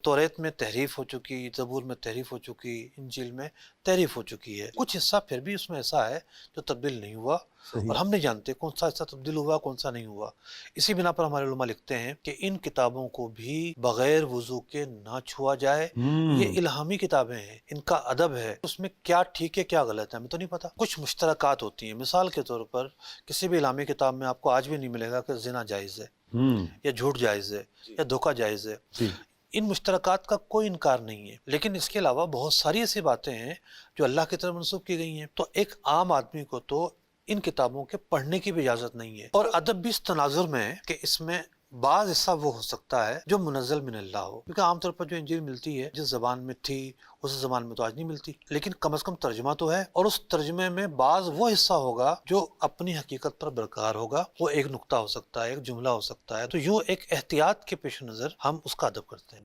तौरेत में तहरीफ हो चुकी, ज़बूर में तहरीफ हो चुकी, इंजील में तहरीफ हो चुकी है। कुछ हिस्सा फिर भी उसमें ऐसा है जो तब्दील नहीं हुआ सही। और हम नहीं जानते कौन सा हिस्सा तब्दील हुआ, कौन सा नहीं हुआ। इसी बिना पर हमारे उलमा लिखते हैं कि इन किताबों को भी बगैर वज़ू के ना छुआ जाए। ये हुँ। इल्हामी किताबें हैं, इनका अदब है, उसमें क्या ठीक है, क्या गलत है, हमें तो नहीं पता। कुछ मुश्तरकात होती हैं, मिसाल के तौर पर किसी भी इल्हामी किताब में आपको आज भी नहीं मिलेगा कि ज़िना जायज़ है हुँ। या झूठ जायज़ है या धोखा जायज़ है। जी। इन मुश्तरकात का कोई इनकार नहीं है, लेकिन इसके अलावा बहुत सारी ऐसी बातें हैं जो अल्लाह की तरफ मंसूब की गई हैं। तो एक आम आदमी को तो इन किताबों के पढ़ने की भी इजाज़त नहीं है। और अदब भी इस तनाजुर में है कि इसमें बाज़ हिस्सा वो हो सकता है जो मुनज़्ज़ल मिन अल्लाह हो, क्योंकि आमतौर पर जो इंजील मिलती है जिस ज़बान में थी उस ज़बान में तो आज नहीं मिलती, लेकिन कम से कम तर्जुमा तो है और उस तर्जुमे में बाज़ वो हिस्सा होगा जो अपनी हकीकत पर बरकरार होगा। वो एक नुक्ता हो सकता है, एक जुमला हो सकता है। तो यूँ एक एहतियात के पेश नज़र हम उसका अदब करते हैं।